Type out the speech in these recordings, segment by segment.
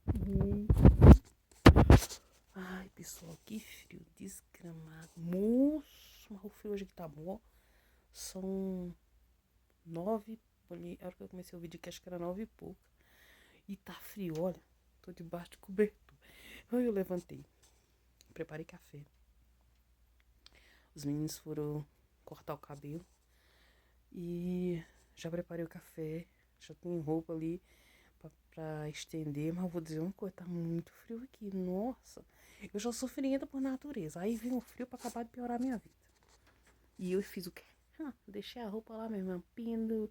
Hum. Ai, pessoal, que frio desgramado. Moço, mas o frio hoje que tá bom. São 9. Olhei, a hora que eu comecei o vídeo aqui, acho que era 9 e pouco. E tá frio, olha. Tô debaixo de cobertor. Aí eu levantei, preparei café. Os meninos foram cortar o cabelo. E já preparei o café. Já tem roupa ali pra estender. Mas eu vou dizer uma coisa, tá muito frio aqui. Nossa, eu já sou frienta por natureza. Aí vem o frio pra acabar de piorar a minha vida. E eu fiz o quê? Deixei a roupa lá mesmo, pindo.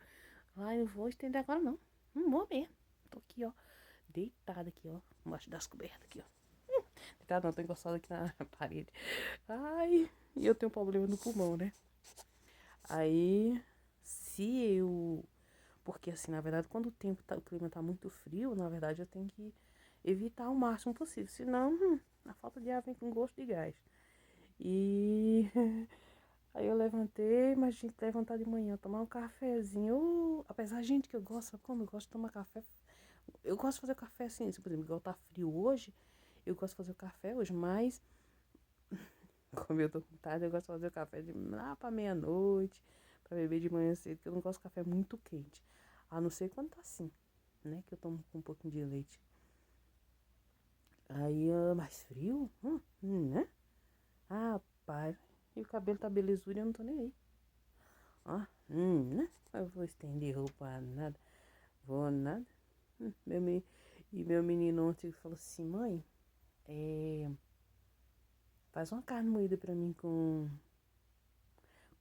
Lá eu vou estender agora não. Não vou mesmo. Tô aqui, ó. Deitada aqui, ó. Embaixo das cobertas aqui, ó. Deitada não, tô encostada aqui na parede. Ai, e eu tenho problema no pulmão, né? Aí, se eu... Porque assim, na verdade, quando o clima tá muito frio, na verdade eu tenho que evitar o máximo possível. Senão, a falta de ar vem com gosto de gás. E aí eu levantei, mas gente, levantar de manhã, tomar um cafezinho. Apesar, gente, que eu gosto, sabe como eu gosto de tomar café? Eu gosto de fazer café assim, por exemplo, igual tá frio hoje, eu gosto de fazer o café hoje, mas como eu tô com tarde, eu gosto de fazer o café de lá pra meia-noite, pra beber de manhã cedo, porque eu não gosto de café muito quente. A não ser quando tá assim, né? Que eu tomo com um pouquinho de leite. Aí, mais frio? Né? Ah, pai. E o cabelo tá belezura e eu não tô nem aí. Ó, né? Eu vou estender roupa, nada. Vou nada. Meu, e meu menino ontem falou assim, mãe, faz uma carne moída pra mim com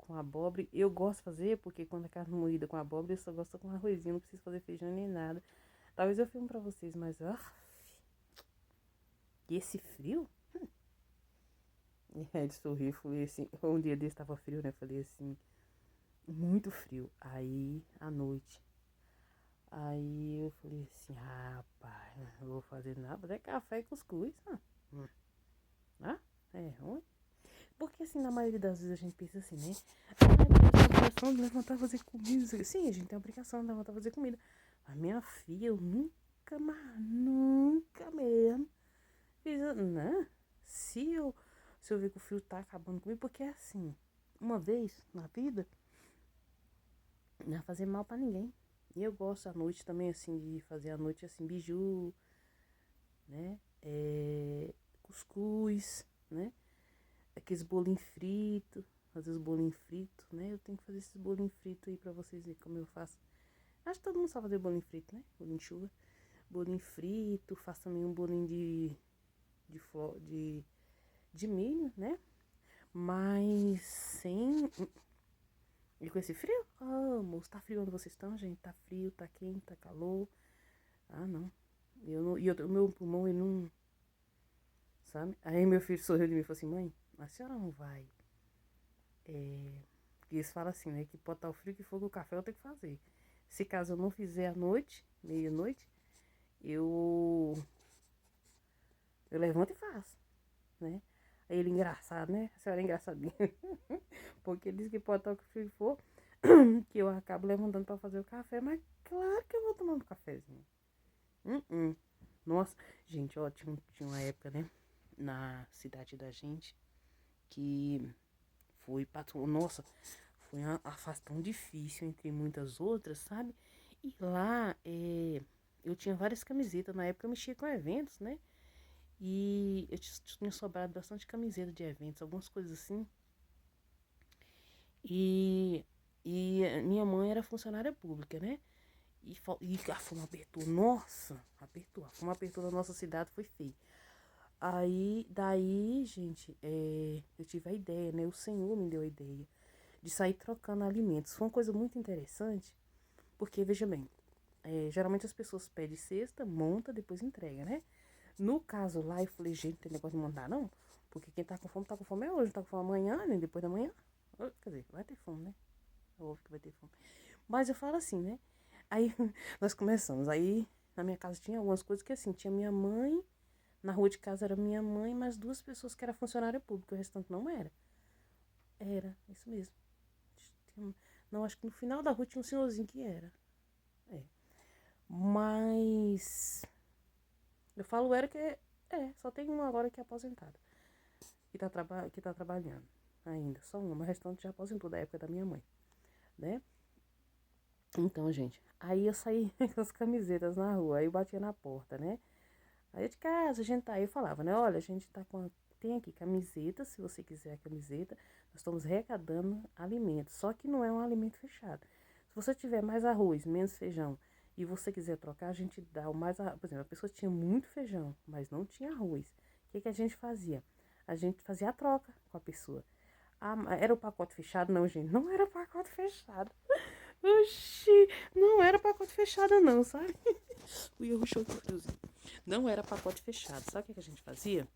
abóbora. Eu gosto de fazer, porque quando é carne moída com abóbora, eu só gosto com arrozinho, não preciso fazer feijão nem nada. Talvez eu filme pra vocês, mas, e esse frio? E aí ele sorriu, falei assim, um dia desse tava frio, né? Falei assim, muito frio. Aí, à noite, aí eu falei assim, rapaz, não vou fazer nada, vou fazer café e cuscuz. Hum. Ah, é ruim. Porque assim, na maioria das vezes a gente pensa assim, né? Ah, eu tenho a obrigação de levantar e fazer comida. Sim, a gente tem a obrigação de levantar e fazer comida. A minha filha, eu nunca, mas nunca mesmo fiz, né? Se eu, se eu ver que o frio tá acabando comigo, porque é assim, uma vez na vida, não vai fazer mal pra ninguém. E eu gosto à noite também, assim, de fazer à noite, assim, biju, né? Cuscuz, né? Aqueles bolinhos fritos, fazer os bolinhos fritos, né? Eu tenho que fazer esses bolinhos fritos aí pra vocês verem como eu faço. Acho que todo mundo sabe fazer bolinho frito, né? Bolinho de chuva. Bolinho frito, faço também um bolinho de, flor, de milho, né? Mas sem... E com esse frio? Ah, moço, tá frio onde vocês estão, gente? Tá frio, tá quente, tá calor. Ah, não. Eu não e o meu pulmão, ele não... Sabe? Aí meu filho sorriu de mim e falou assim, mãe, a senhora não vai... E eles falam assim, né? Que pode estar o frio que for do café, eu tenho que fazer. Se caso eu não fizer à noite, meia-noite, eu, eu levanto e faço, né? Aí ele engraçado, né? A senhora é engraçadinha. Porque ele diz que pode estar o frio que for, que eu acabo levantando pra fazer o café, mas claro que eu vou tomando um cafezinho. Nossa, gente, ó, tinha uma época, né? Na cidade da gente, que foi, nossa, foi uma fase tão difícil entre muitas outras, sabe? E lá eu tinha várias camisetas. Na época eu mexia com eventos, né? E eu tinha sobrado bastante camiseta de eventos, algumas coisas assim. E, e minha mãe era funcionária pública, né? E a fome apertou. Nossa, apertou. A fome apertou na nossa cidade, foi feio. Aí, daí, gente, eu tive a ideia, né? O Senhor me deu a ideia de sair trocando alimentos. Foi uma coisa muito interessante, porque, veja bem, geralmente as pessoas pedem cesta, monta, depois entrega, né? No caso lá, eu falei, gente, não tem negócio de mandar, não. Porque quem tá com fome é hoje, não tá com fome amanhã, nem depois da manhã. Quer dizer, vai ter fome, né? É óbvio que vai ter fome. Mas eu falo assim, né? Aí nós começamos. Aí na minha casa tinha algumas coisas que assim, tinha minha mãe, na rua de casa era minha mãe, mas duas pessoas que eram funcionária pública, o restante não era. Era, isso mesmo. Não, acho que no final da rua tinha um senhorzinho que era. É. Mas Eu falo era que só tem uma agora que é aposentada. Que tá trabalhando ainda. Só uma, o restante já aposentou da época da minha mãe, né? Então, gente, aí eu saí com as camisetas na rua, aí eu batia na porta, né? Aí eu de casa, a gente tá aí, eu falava, né? Olha, a gente tá com. Tem aqui camiseta, se você quiser a camiseta, nós estamos arrecadando alimentos. Só que não é um alimento fechado. Se você tiver mais arroz, menos feijão, e você quiser trocar, a gente dá o mais arroz. Por exemplo, a pessoa tinha muito feijão, mas não tinha arroz. O que que a gente fazia? A gente fazia a troca com a pessoa. Ah, era o pacote fechado? Não, gente, não era pacote fechado. Oxi, não era pacote fechado não, sabe? O erro show de friozinho. Não era pacote fechado. Sabe o que a gente fazia?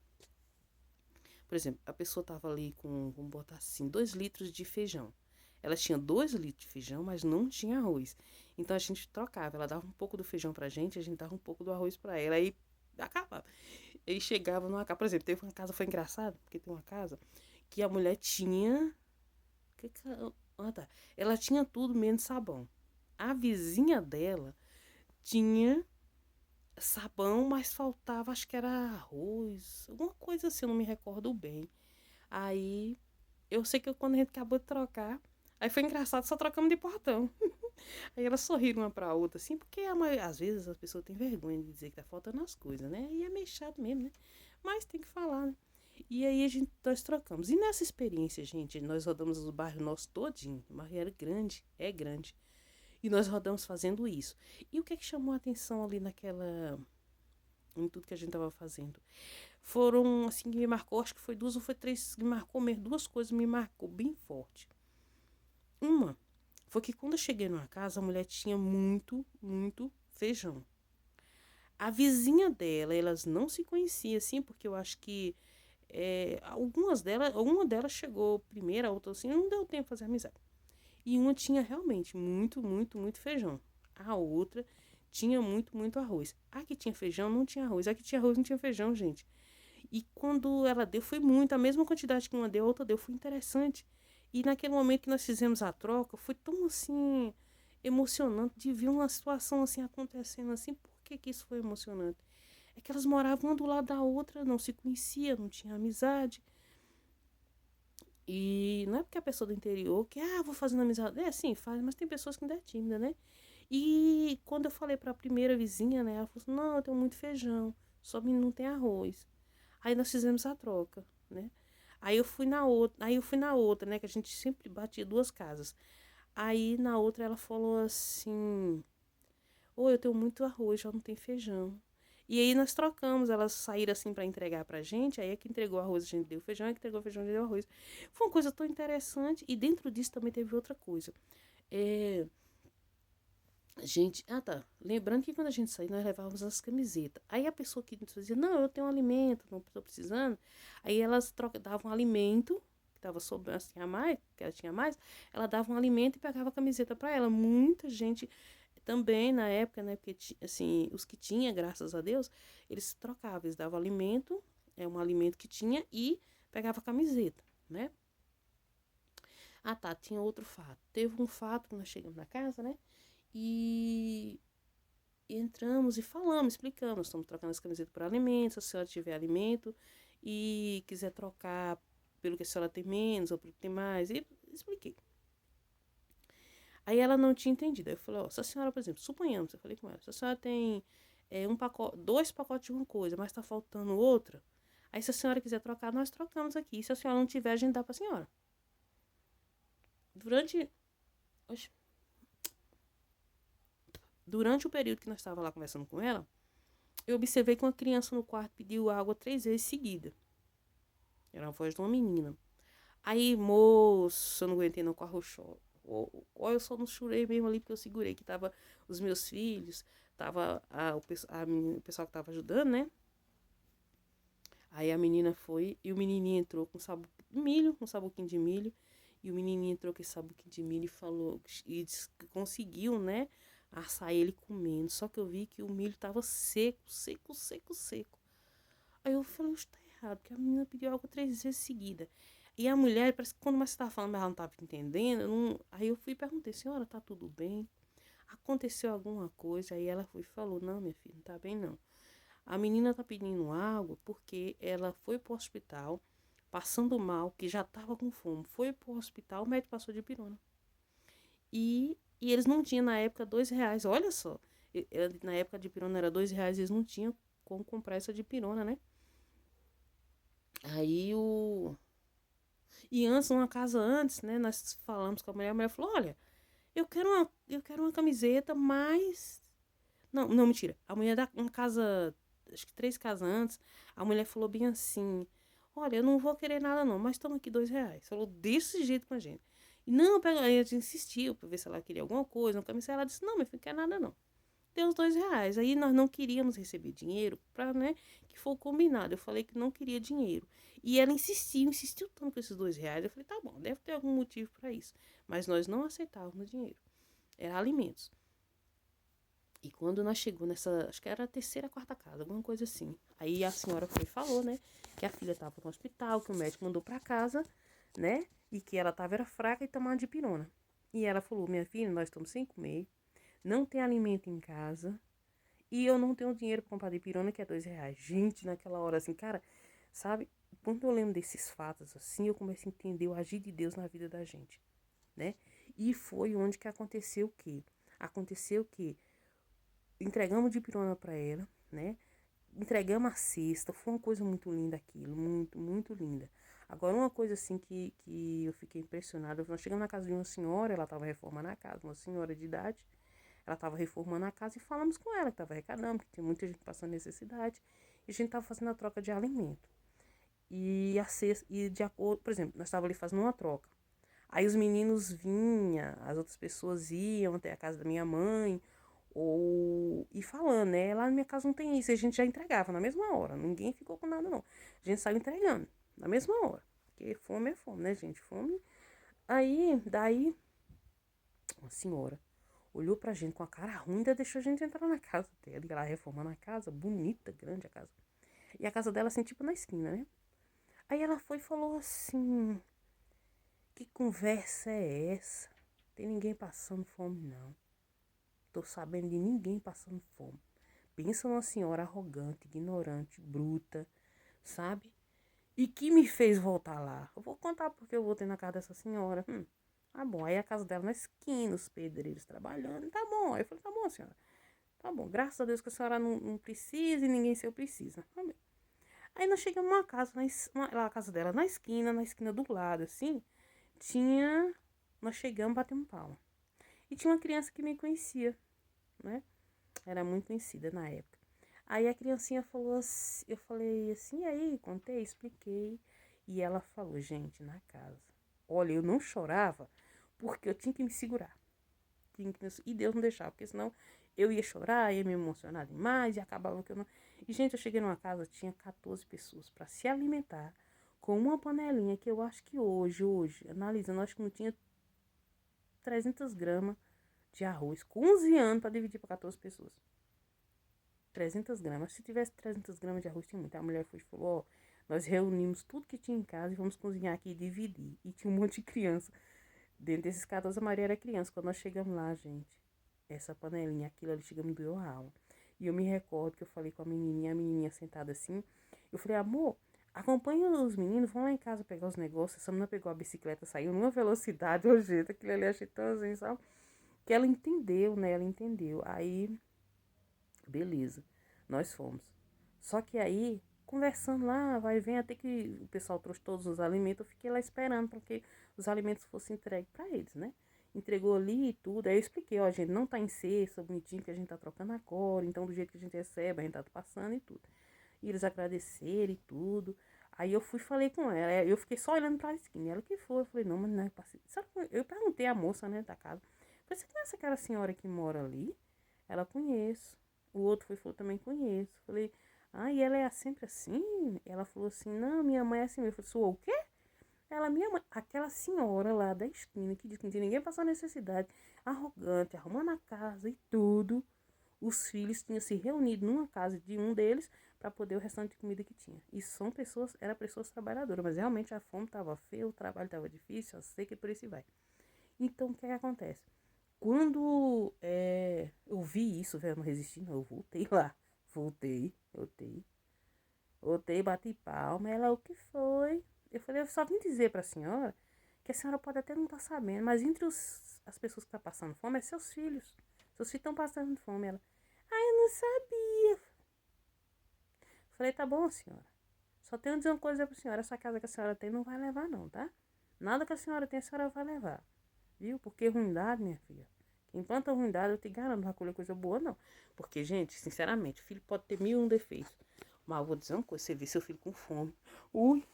Por exemplo, a pessoa tava ali com, vamos botar assim, 2 litros de feijão. Ela tinha 2 litros de feijão, mas não tinha arroz. Então a gente trocava. Ela dava um pouco do feijão pra gente, a gente dava um pouco do arroz pra ela. Aí acabava. Aí chegava numa casa. Por exemplo, teve uma casa, foi engraçado, porque tem uma casa que a mulher tinha. Tá. Ela tinha tudo menos sabão. A vizinha dela tinha sabão, mas faltava, acho que era arroz, alguma coisa assim, eu não me recordo bem. Aí, eu sei que quando a gente acabou de trocar, aí foi engraçado, só trocamos de portão. Aí elas sorriram uma pra outra, assim, porque às vezes as pessoas têm vergonha de dizer que tá faltando as coisas, né? E é meio chato mesmo, né? Mas tem que falar, né? E aí nós trocamos. E nessa experiência, gente, nós rodamos o bairro nosso todinho. O bairro era grande, é grande. E nós rodamos fazendo isso. E o que é que chamou a atenção ali em tudo que a gente tava fazendo? Foram, assim, que me marcou, acho que foi 2 ou foi 3, que me marcou mesmo, 2 coisas me marcou bem forte. Uma, foi que quando eu cheguei numa casa, a mulher tinha muito, muito feijão. A vizinha dela, elas não se conheciam, assim, porque eu acho que uma delas chegou primeiro, a outra assim, não deu tempo de fazer amizade. E uma tinha realmente muito, muito, muito feijão. A outra tinha muito, muito arroz. A que tinha feijão não tinha arroz. A que tinha arroz não tinha feijão, gente. E quando ela deu, foi muito. A mesma quantidade que uma deu, a outra deu. Foi interessante. E naquele momento que nós fizemos a troca, foi tão assim emocionante de ver uma situação assim acontecendo assim. Por que que isso foi emocionante? É que elas moravam uma do lado da outra, não se conhecia, não tinha amizade. E não é porque a pessoa do interior que, vou fazendo amizade. É, sim, faz, mas tem pessoas que ainda é tímida, né? E quando eu falei pra primeira vizinha, né? Ela falou assim, não, eu tenho muito feijão, só que não tem arroz. Aí nós fizemos a troca, né? Aí eu fui na outra, né? Que a gente sempre batia 2 casas. Aí na outra ela falou assim, eu tenho muito arroz, já não tem feijão. E aí nós trocamos, elas saíram assim para entregar pra gente, aí é que entregou arroz, a gente deu feijão, é que entregou feijão, a gente deu arroz. Foi uma coisa tão interessante, e dentro disso também teve outra coisa. É, gente, tá, lembrando que quando a gente saía, nós levávamos as camisetas. Aí a pessoa que nos dizia, não, eu tenho um alimento, não estou precisando. Aí elas davam um alimento, que estava sobrando assim a mais, que ela tinha mais, ela dava um alimento e pegava a camiseta para ela. Muita gente também na época, né, porque assim, os que tinha, graças a Deus, eles trocavam, eles davam alimento, um alimento que tinha e pegava a camiseta, né? Tá, tinha outro fato. Teve um fato que nós chegamos na casa, né? E entramos e falamos, explicamos, nós estamos trocando as camisetas por alimentos, se a senhora tiver alimento e quiser trocar pelo que a senhora tem menos ou pelo que tem mais, e expliquei. Aí ela não tinha entendido. Aí eu falei, se a senhora, por exemplo, suponhamos, eu falei com ela, se a senhora tem 2 pacotes de uma coisa, mas tá faltando outra, aí se a senhora quiser trocar, nós trocamos aqui. E se a senhora não tiver, a gente dá pra senhora. Durante o período que nós estávamos lá conversando com ela, eu observei que uma criança no quarto pediu água 3 vezes seguida. Era a voz de uma menina. Aí, moço, eu não aguentei não com a roxó. Eu só não chorei mesmo ali, porque eu segurei que tava os meus filhos, tava o pessoal que tava ajudando, né? Aí a menina foi e o menininho entrou com milho, um sabuquinho de milho. E o menininho entrou com esse sabuquinho de milho e falou, e conseguiu, né, assar ele comendo. Só que eu vi que o milho tava seco, seco, seco, seco. Aí eu falei, tá errado, porque a menina pediu algo 3 vezes seguida. E a mulher, parece que quando mais estava falando, mas ela não estava entendendo. Aí eu fui e perguntei, senhora, tá tudo bem? Aconteceu alguma coisa? Aí ela foi e falou, não, minha filha, não tá bem não. A menina tá pedindo água porque ela foi pro hospital, passando mal, que já tava com fome. Foi pro hospital, o médico passou de pirona. E eles não tinham na época R$ 2. Olha só. Na época de pirona era R$ 2, eles não tinham como comprar essa de pirona, né? Aí o. E antes, numa casa antes, né? Nós falamos com a mulher falou: olha, eu quero uma camiseta, mas. Não, não, mentira. A mulher da uma casa, acho que 3 casas antes, a mulher falou bem assim: olha, eu não vou querer nada não, mas toma aqui R$ 2. Falou desse jeito com a gente. E não, aí a gente insistiu pra ver se ela queria alguma coisa, uma camiseta. Ela disse: não, mas não quer nada não. Deu os R$ 2. Aí nós não queríamos receber dinheiro pra, né, que foi o combinado. Eu falei que não queria dinheiro. E ela insistiu tanto com esses R$ 2. Eu falei: tá bom, deve ter algum motivo pra isso. Mas nós não aceitávamos dinheiro. Era alimentos. E quando nós chegou nessa, acho que era a terceira, quarta casa, alguma coisa assim. Aí a senhora foi e falou, né, que a filha estava no hospital, que o médico mandou para casa, né, e que ela estava era fraca e tomando de pirona. E ela falou: minha filha, nós estamos sem comer, não tem alimento em casa e eu não tenho dinheiro para comprar de pirona, que é R$ 2. Gente, naquela hora assim, cara, sabe, quando eu lembro desses fatos assim, eu começo a entender o agir de Deus na vida da gente, né? E foi onde que aconteceu o quê? Aconteceu que entregamos de pirona para ela, né? Entregamos a cesta, foi uma coisa muito linda aquilo, muito, muito linda. Agora, uma coisa assim que eu fiquei impressionada, nós chegamos na casa de uma senhora, ela estava reformando a casa, uma senhora de idade, ela estava reformando a casa e falamos com ela, que estava arrecadando, porque tinha muita gente passando necessidade, e a gente estava fazendo a troca de alimento. E a cesta, e de acordo, por exemplo, nós estávamos ali fazendo uma troca. Aí os meninos vinham, as outras pessoas iam até a casa da minha mãe, ou e falando, né? Lá na minha casa não tem isso. E a gente já entregava na mesma hora. Ninguém ficou com nada, não. A gente saiu entregando na mesma hora. Porque fome é fome, né, gente? Fome. Aí, daí, uma senhora olhou pra gente com a cara ruim e ainda deixou a gente entrar na casa dela. E ela reformando a casa, bonita, grande a casa. E a casa dela, assim, tipo na esquina, né? Aí ela foi e falou assim: que conversa é essa? Tem ninguém passando fome, não. Tô sabendo de ninguém passando fome. Pensa numa senhora arrogante, ignorante, bruta, sabe? E que me fez voltar lá. Eu vou contar porque eu voltei na casa dessa senhora. Tá bom. Aí a casa dela na esquina, os pedreiros trabalhando. Tá bom. Aí eu falei: tá bom, senhora. Tá bom. Graças a Deus que a senhora não precisa e ninguém seu precisa. Tá bem. Aí nós chegamos numa casa, lá a casa dela na esquina do lado, assim, tinha. Nós chegamos, batemos palma. E tinha uma criança que me conhecia, né? Era muito conhecida na época. Aí a criancinha falou assim, eu falei assim, e aí, contei, expliquei. E ela falou: gente, na casa. Olha, eu não chorava porque eu tinha que me segurar. E Deus não deixava, porque senão eu ia chorar, ia me emocionar demais e acabava que eu não. E, gente, eu cheguei numa casa, tinha 14 pessoas para se alimentar com uma panelinha que eu acho que hoje, analisando, acho que não tinha 300 gramas de arroz, com 11 anos para dividir para 14 pessoas. 300 gramas. Se tivesse 300 gramas de arroz, tinha muito. A mulher foi e falou: ó, nós reunimos tudo que tinha em casa e vamos cozinhar aqui e dividir. E tinha um monte de criança. Dentro desses 14, a Maria era criança. Quando nós chegamos lá, gente, essa panelinha, aquilo ali, chegou me doeu a alma. E eu me recordo que eu falei com a menininha sentada assim. Eu falei: amor, acompanha os meninos, vão lá em casa pegar os negócios. Essa menina pegou a bicicleta, saiu numa velocidade, o jeito, aquilo ali, achei tão assim, sabe? Que ela entendeu, né? Ela entendeu. Aí, beleza, nós fomos. Só que aí, conversando lá, vai e vem, até que o pessoal trouxe todos os alimentos, eu fiquei lá esperando para que os alimentos fossem entregues para eles, né? Entregou ali e tudo. Aí eu expliquei: ó, gente, não tá em cesta, bonitinho, que a gente tá trocando agora, então do jeito que a gente recebe, a gente tá passando e tudo. E eles agradeceram e tudo. Aí eu fui e falei com ela. Eu fiquei só olhando pra esquina. Ela: que foi? Eu falei: não, mas não é paciente. Eu perguntei à moça, né, da casa. Falei: você conhece aquela senhora que mora ali? Ela: conheço. O outro foi e falou: também conheço. Falei: ah, e ela é sempre assim? Ela falou assim: não, minha mãe é assim mesmo. Eu falei: sou o quê? Ela: minha mãe, aquela senhora lá da esquina que diz que não tinha ninguém passando necessidade, arrogante, arrumando a casa e tudo. Os filhos tinham se reunido numa casa de um deles para poder o restante de comida que tinha. E são pessoas, eram pessoas trabalhadoras, mas realmente a fome estava feia, o trabalho estava difícil, a seca e por isso vai. Então, o que acontece? Quando eu vi isso, velho, eu não resisti, não, eu voltei lá. Voltei. Voltei, bati palma. Ela, o que foi? Eu falei, eu só vim dizer pra senhora que a senhora pode até não estar sabendo, mas entre as pessoas que estão passando fome é seus filhos. Seus filhos estão passando fome. Ela, eu não sabia. Falei, tá bom, senhora. Só tenho que dizer uma coisa pra senhora. Essa casa que a senhora tem não vai levar, não, tá? Nada que a senhora tem, a senhora vai levar. Viu? Porque ruindade, minha filha. Quem planta ruindade, eu te garanto, não vai colher coisa boa, não. Porque, gente, sinceramente, filho pode ter 1001 defeitos. Mas eu vou dizer uma coisa, você vê seu filho com fome. Ui,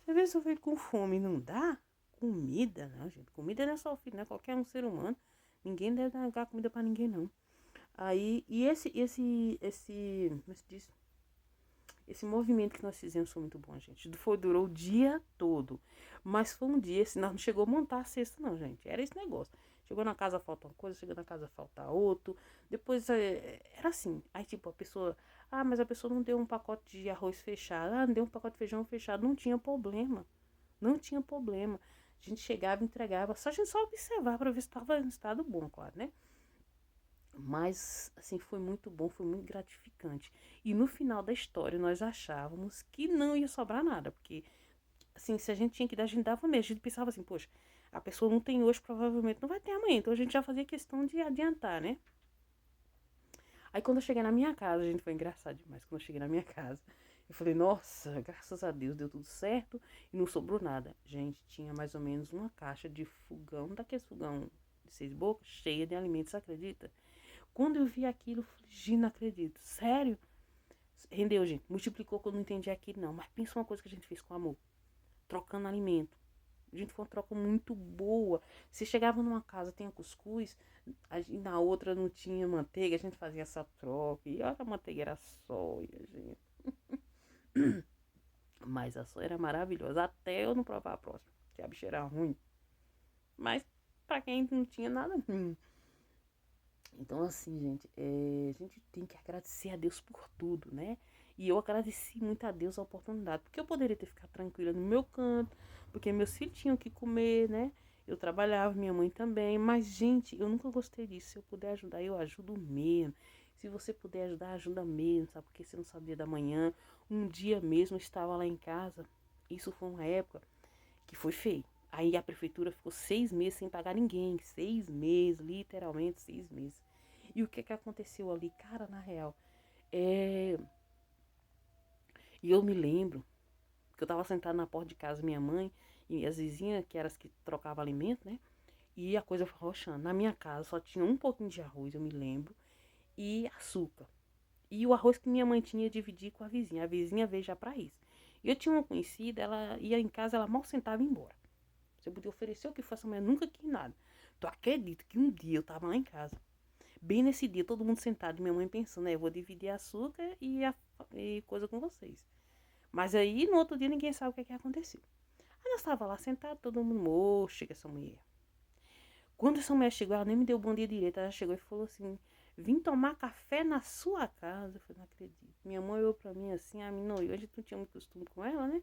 você vê seu filho com fome e não dá comida, não, gente. Comida não é só o filho, não é qualquer um ser humano. Ninguém deve dar comida pra ninguém, não. Aí, e como se diz? Esse movimento que nós fizemos foi muito bom, gente. Durou o dia todo. Mas foi um dia, assim, nós não chegou a montar a cesta, não, gente. Era esse negócio. Chegou na casa, falta uma coisa, chegou na casa, falta outro. Depois, era assim. Aí, tipo, a pessoa... mas a pessoa não deu um pacote de arroz fechado. Não deu um pacote de feijão fechado. Não tinha problema. Não tinha problema. A gente chegava, entregava. A gente só observava para ver se estava em estado bom, claro, né? Mas, assim, foi muito bom, foi muito gratificante. E no final da história, nós achávamos que não ia sobrar nada. Porque, assim, se a gente tinha que dar, a gente dava mesmo. A gente pensava assim, poxa, a pessoa não tem hoje, provavelmente não vai ter amanhã. Então, a gente já fazia questão de adiantar, né? Aí, quando eu cheguei na minha casa, a gente foi engraçado demais. Quando eu cheguei na minha casa, eu falei, nossa, graças a Deus, deu tudo certo e não sobrou nada. Gente, tinha mais ou menos uma caixa de fogão, daqueles fogão de 6 bocas, cheia de alimentos, você acredita? Quando eu vi aquilo, eu falei, gente, não acredito. Sério? Rendeu, gente. Multiplicou que eu não entendi aquilo, não. Mas pensa uma coisa que a gente fez com amor. Trocando alimento. A gente foi uma troca muito boa. Se chegava numa casa, tinha cuscuz, e na outra não tinha manteiga, a gente fazia essa troca. E olha, a manteiga era soia, gente. Mas a soia era maravilhosa. Até eu não provar a próxima. Que a bicha era ruim. Mas pra quem não tinha nada ruim. Então, assim, gente, a gente tem que agradecer a Deus por tudo, né? E eu agradeci muito a Deus a oportunidade, porque eu poderia ter ficado tranquila no meu canto, porque meus filhos tinham que comer, né? Eu trabalhava, minha mãe também, mas, gente, eu nunca gostei disso. Se eu puder ajudar, eu ajudo mesmo. Se você puder ajudar, ajuda mesmo, sabe? Porque você não sabia da manhã. Um dia mesmo eu estava lá em casa, isso foi uma época que foi feio. Aí a prefeitura ficou 6 meses sem pagar ninguém. 6 meses, literalmente 6 meses. E o que aconteceu ali? Cara, na real, e eu me lembro que eu tava sentada na porta de casa minha mãe e as vizinhas, que eram as que trocavam alimento, né? E a coisa foi roxando. Na minha casa só tinha um pouquinho de arroz, eu me lembro, e açúcar. E o arroz que minha mãe tinha, eu dividi com a vizinha. A vizinha veio já pra isso. E eu tinha uma conhecida, ela ia em casa, ela mal sentava e ia embora. Você podia oferecer o que fosse, mas nunca quis nada. Tu acredita que um dia eu tava lá em casa, bem nesse dia, todo mundo sentado, minha mãe pensando, eu vou dividir açúcar e coisa com vocês. Mas aí, no outro dia, ninguém sabe o que aconteceu. Aí nós tava lá sentado, todo mundo, chega essa mulher. Quando essa mulher chegou, ela nem me deu bom dia direito, ela chegou e falou assim, vim tomar café na sua casa. Eu falei, não acredito. Minha mãe olhou pra mim assim, a menina olhou, a gente não tinha muito costume com ela, né?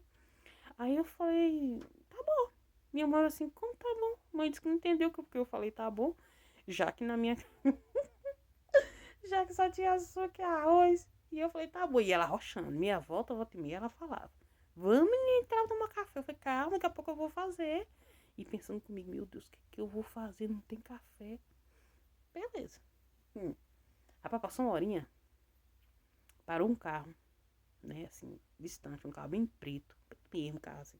Aí eu falei, tá bom. Minha mãe assim, como tá bom? A mãe disse que não entendeu porque eu falei, tá bom. Já que na minha... já que só tinha açúcar e arroz. E eu falei, tá bom. E ela roxando. Meia volta e meia, ela falava. Vamos, menina, entrar tomar café. Eu falei, calma, daqui a pouco eu vou fazer. E pensando comigo, meu Deus, o que eu vou fazer? Não tem café. Beleza. Rapaz, passou uma horinha. Parou um carro, né, assim, distante. Um carro bem preto. Mesmo carro, assim.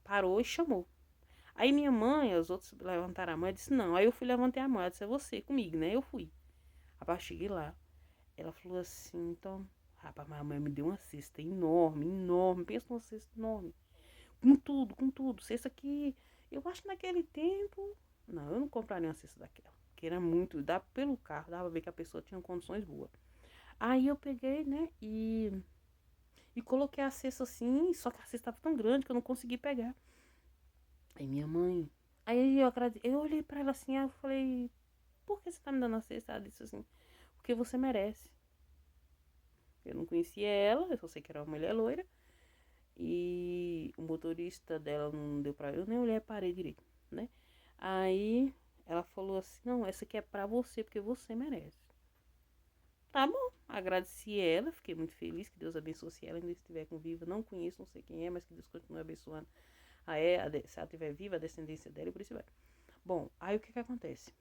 Parou e chamou. Aí minha mãe, os outros levantaram a mão e disse, não. Aí eu fui levantar a mão, ela disse, é você, comigo, né? Eu fui. Rapaz, cheguei lá. Ela falou assim, então, rapaz, mas a mãe me deu uma cesta enorme, enorme. Pensa numa cesta enorme. Com tudo, com tudo. Cesta que, eu acho que naquele tempo, não, eu não compraria uma cesta daquela. Que era muito, dá pelo carro, dava pra ver que a pessoa tinha condições boas. Aí eu peguei, né, e coloquei a cesta assim, só que a cesta estava tão grande que eu não consegui pegar. Aí minha mãe, aí eu olhei pra ela assim, eu falei, por que você tá me dando a cesta? Ela disse assim, porque você merece. Eu não conhecia ela, eu só sei que era uma mulher loira. E o motorista dela não deu pra... Eu nem olhei, parei direito, né? Aí ela falou assim, não, essa aqui é pra você, porque você merece. Tá bom, agradeci ela, fiquei muito feliz, que Deus abençoe se ela ainda estiver com viva. Não conheço, não sei quem é, mas que Deus continue abençoando se ela estiver viva, a descendência dela e por isso vai. Bom, aí o que que acontece?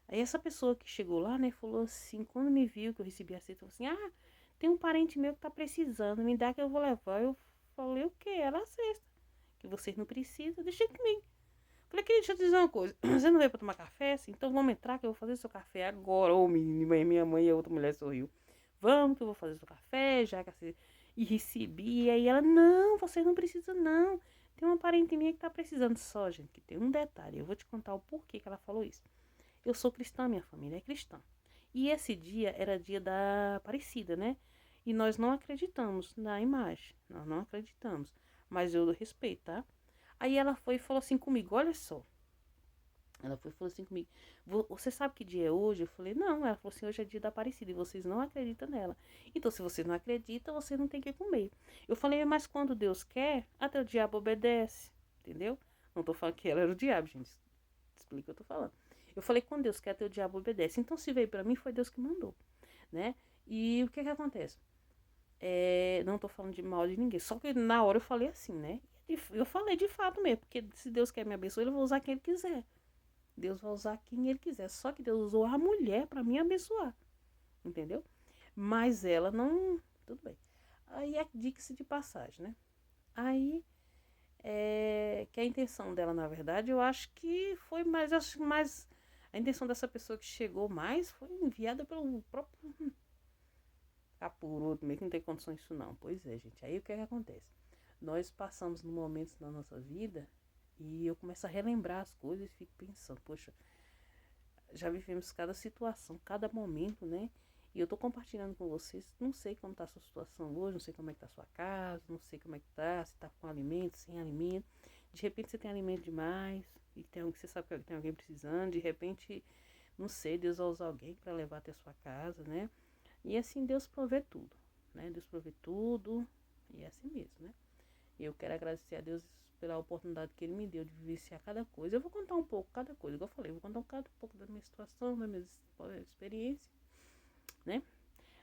Aí essa pessoa que chegou lá, né, falou assim, quando me viu que eu recebi a cesta, falou assim, tem um parente meu que tá precisando, me dá que eu vou levar. Eu falei, o quê? Era a cesta. Que vocês não precisam, deixa comigo. Falei, querida, deixa eu te dizer uma coisa. Você não veio pra tomar café? Assim, então vamos entrar que eu vou fazer seu café agora. Ô, menino, minha mãe e a outra mulher sorriu. Vamos que eu vou fazer seu café, já que você... E recebi. E aí ela, não, você não precisa não. Tem uma parente minha que tá precisando só, gente, que tem um detalhe. Eu vou te contar o porquê que ela falou isso. Eu sou cristã, minha família é cristã. E esse dia era dia da Aparecida, né? E nós não acreditamos na imagem. Nós não acreditamos. Mas eu respeito, tá? Aí ela foi e falou assim comigo, olha só. Ela foi e falou assim comigo, você sabe que dia é hoje? Eu falei, não. Ela falou assim, hoje é dia da Aparecida e vocês não acreditam nela. Então, se vocês não acreditam, você não tem que comer. Eu falei, mas quando Deus quer, até o diabo obedece. Entendeu? Não tô falando que ela era o diabo, gente. Explica o que eu tô falando. Eu falei, quando Deus quer, até o diabo obedece. Então, se veio pra mim, foi Deus que mandou, né? E o que que acontece? Não tô falando de mal de ninguém. Só que na hora eu falei assim, né? Eu falei de fato mesmo. Porque se Deus quer me abençoar, Ele vai usar quem Ele quiser. Deus vai usar quem Ele quiser. Só que Deus usou a mulher pra me abençoar. Entendeu? Mas ela não... Tudo bem. Aí é dica-se de passagem, né? Aí... que a intenção dela, na verdade, eu acho que foi mais... Acho mais... A intenção dessa pessoa que chegou mais foi enviada pelo próprio capuroto, meio que não tem condições disso não. Pois é, gente. Aí o que é que acontece? Nós passamos num momento na nossa vida e eu começo a relembrar as coisas e fico pensando, poxa, já vivemos cada situação, cada momento, né? E eu tô compartilhando com vocês, não sei como tá a sua situação hoje, não sei como é que tá a sua casa, não sei como é que tá, se tá com alimento, sem alimento. De repente você tem alimento demais e tem, você sabe que tem alguém precisando, de repente, não sei, Deus vai usar alguém para levar até a sua casa, né? E assim Deus provê tudo, né? Deus provê tudo e é assim mesmo, né? E eu quero agradecer a Deus pela oportunidade que Ele me deu de vivenciar cada coisa. Eu vou contar um pouco cada coisa, igual eu falei, eu vou contar um pouco da minha situação, da minha experiência, né?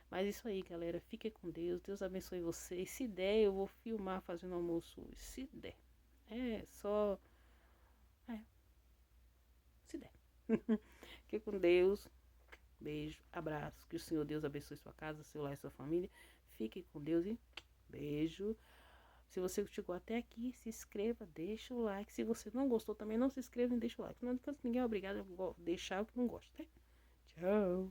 Mas isso aí, galera, fique com Deus, Deus abençoe vocês. Se der, eu vou filmar fazendo almoço hoje, se der. É, só... É, se der. Fique com Deus. Beijo, abraço. Que o Senhor Deus abençoe sua casa, seu lar e sua família. Fique com Deus e beijo. Se você chegou até aqui, se inscreva, deixa o like. Se você não gostou também, não se inscreva e deixa o like. Não adianta ninguém é obrigado a deixar o que não gosta, tá? Tchau.